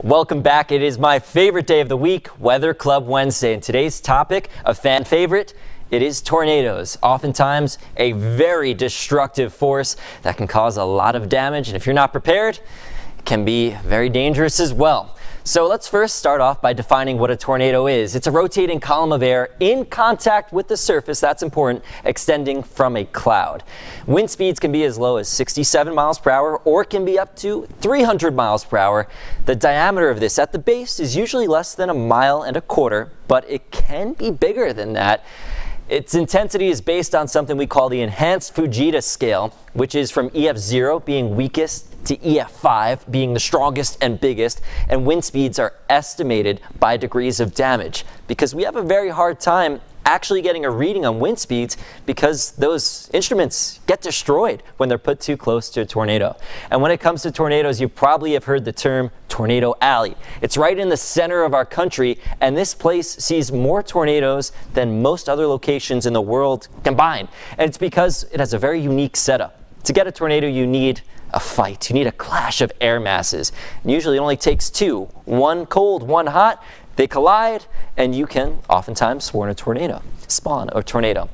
Welcome back. It is my favorite day of the week, Weather Club Wednesday. And today's topic, a fan favorite, it is tornadoes. Oftentimes a very destructive force that can cause a lot of damage. And if you're not prepared, it can be very dangerous as well. So let's first start off by defining what a tornado is. It's a rotating column of air in contact with the surface, that's important, extending from a cloud. Wind speeds can be as low as 67 miles per hour or can be up to 300 miles per hour. The diameter of this at the base is usually less than 1.25 miles, but it can be bigger than that. Its intensity is based on something we call the enhanced Fujita scale, which is from EF0 being weakest to EF5 being the strongest and biggest, and wind speeds are estimated by degrees of damage because we have a very hard time actually getting a reading on wind speeds because those instruments get destroyed when they're put too close to a tornado. And when it comes to tornadoes, you probably have heard the term Tornado Alley. It's right in the center of our country, and this place sees more tornadoes than most other locations in the world combined. And it's because it has a very unique setup. To get a tornado, you need a fight. You need a clash of air masses. And usually it only takes two, one cold, one hot. They collide, and you can oftentimes spawn a tornado.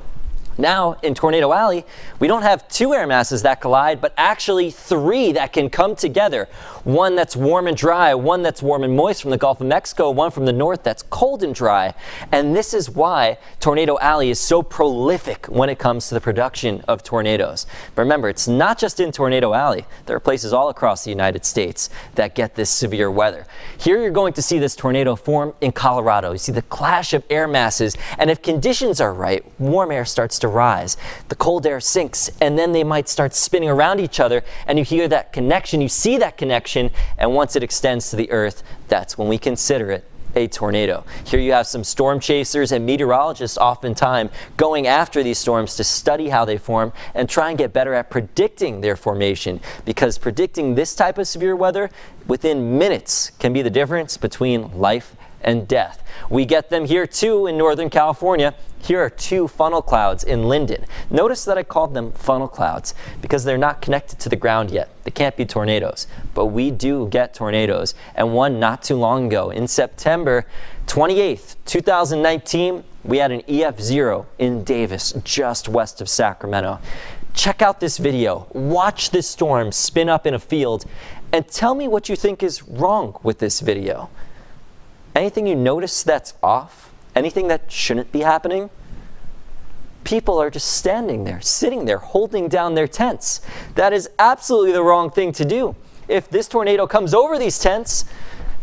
Now, in Tornado Alley, we don't have two air masses that collide, but actually three that can come together. One that's warm and dry, one that's warm and moist from the Gulf of Mexico, one from the north that's cold and dry. And this is why Tornado Alley is so prolific when it comes to the production of tornadoes. But remember, it's not just in Tornado Alley. There are places all across the United States that get this severe weather. Here you're going to see this tornado form in Colorado. You see the clash of air masses, and if conditions are right, warm air starts to rise. The cold air sinks, and then they might start spinning around each other, and you hear that connection, you see that connection, and once it extends to the earth, that's when we consider it a tornado. Here you have some storm chasers and meteorologists oftentimes going after these storms to study how they form and try and get better at predicting their formation, because predicting this type of severe weather within minutes can be the difference between life and death. We get them here too in Northern California. Here are two funnel clouds in Linden. Notice that I called them funnel clouds because they're not connected to the ground yet. They can't be tornadoes, but we do get tornadoes, and one not too long ago. In September 28th, 2019, we had an EF0 in Davis, just west of Sacramento. Check out this video. Watch this storm spin up in a field and tell me what you think is wrong with this video. Anything you notice that's off? Anything that shouldn't be happening? People are just standing there, sitting there, holding down their tents. That is absolutely the wrong thing to do. If this tornado comes over these tents,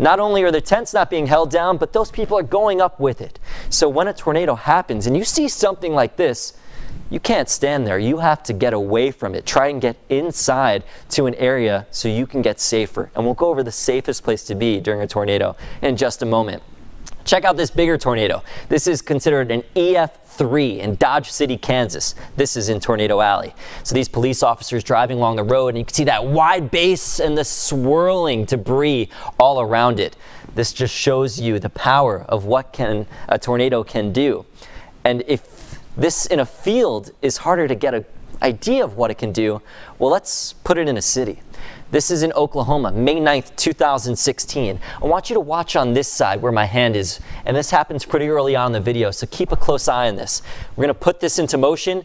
not only are the tents not being held down, but those people are going up with it. So when a tornado happens and you see something like this, you can't stand there. You have to get away from it. Try and get inside to an area so you can get safer. And we'll go over the safest place to be during a tornado in just a moment. Check out this bigger tornado. This is considered an EF3 in Dodge City, Kansas. This is in Tornado Alley. So these police officers driving along the road, and you can see that wide base and the swirling debris all around it. This just shows you the power of what a tornado can do. And if this in a field is harder to get an idea of what it can do, well, let's put it in a city. This is in Oklahoma, May 9th, 2016. I want you to watch on this side where my hand is, and this happens pretty early on in the video, so keep a close eye on this. We're going to put this into motion.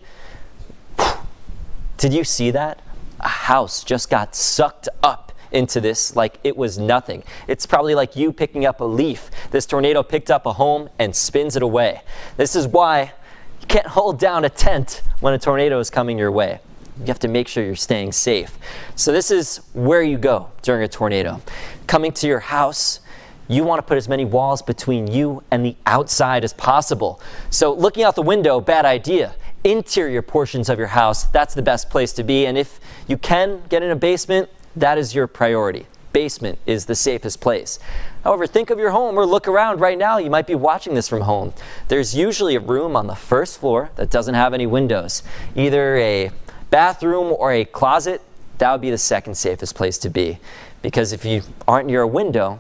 Did you see that? A house just got sucked up into this like it was nothing. It's probably like you picking up a leaf. This tornado picked up a home and spins it away. This is why you can't hold down a tent when a tornado is coming your way. You have to make sure you're staying safe. So this is where you go during a tornado. Coming to your house, you want to put as many walls between you and the outside as possible. So looking out the window, bad idea. Interior portions of your house, that's the best place to be. And if you can get in a basement, that is your priority. Basement is the safest place. However, think of your home or look around right now. You might be watching this from home. There's usually a room on the first floor that doesn't have any windows. Either a bathroom or a closet. That would be the second safest place to be. Because if you aren't near a window,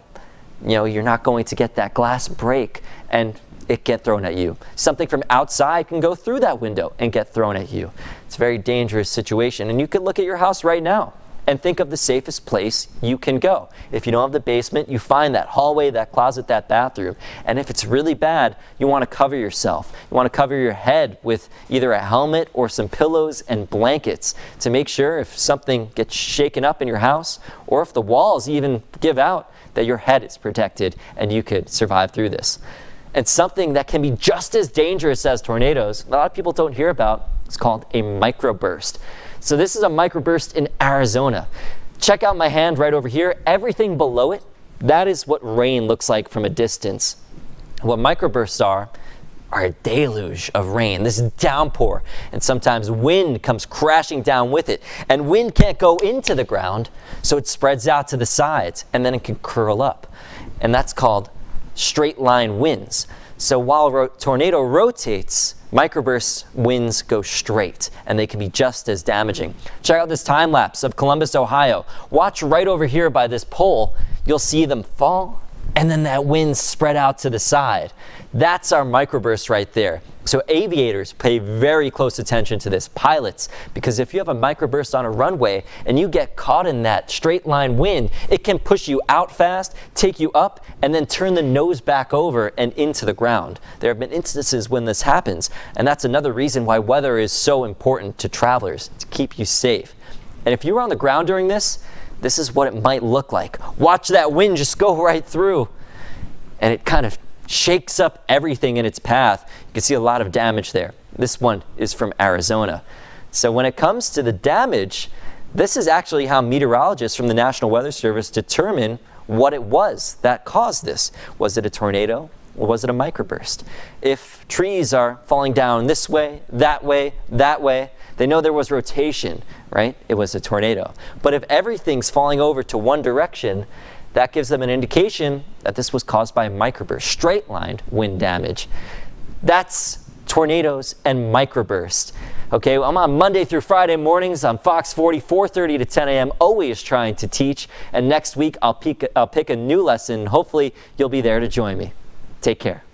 you're not going to get that glass break and it get thrown at you. Something from outside can go through that window and get thrown at you. It's a very dangerous situation. And you could look at your house right now. and think of the safest place you can go. If you don't have the basement, you find that hallway, that closet, that bathroom. And if it's really bad, you want to cover yourself. You want to cover your head with either a helmet or some pillows and blankets to make sure if something gets shaken up in your house, or if the walls even give out, that your head is protected and you could survive through this. And something that can be just as dangerous as tornadoes, a lot of people don't hear about, is called a microburst. So this is a microburst in Arizona. Check out my hand right over here. Everything below it, that is what rain looks like from a distance. What microbursts are a deluge of rain. This is downpour, and sometimes wind comes crashing down with it. And wind can't go into the ground, so it spreads out to the sides, and then it can curl up. And that's called straight line winds. So while a tornado rotates, microburst winds go straight, and they can be just as damaging. Check out this time lapse of Columbus, Ohio. Watch right over here by this pole. You'll see them fall, and then that wind spread out to the side. That's our microburst right there. So aviators pay very close attention to this, pilots, because if you have a microburst on a runway and you get caught in that straight line wind, it can push you out fast, take you up, and then turn the nose back over and into the ground. There have been instances when this happens, and that's another reason why weather is so important to travelers, to keep you safe. And if you were on the ground during this, this is what it might look like. Watch that wind just go right through, and it kind of shakes up everything in its path. You can see a lot of damage there. This one is from Arizona. So when it comes to the damage, this is actually how meteorologists from the National Weather Service determine what it was that caused this. Was it a tornado, or was it a microburst? If trees are falling down this way, that way, they know there was rotation, right? It was a tornado. But if everything's falling over to one direction, that gives them an indication that this was caused by a microburst, straight-line wind damage. That's tornadoes and microburst. Okay, I'm on Monday through Friday mornings on Fox 40, 4:30 to 10 a.m., always trying to teach. And next week, I'll pick a new lesson. Hopefully, you'll be there to join me. Take care.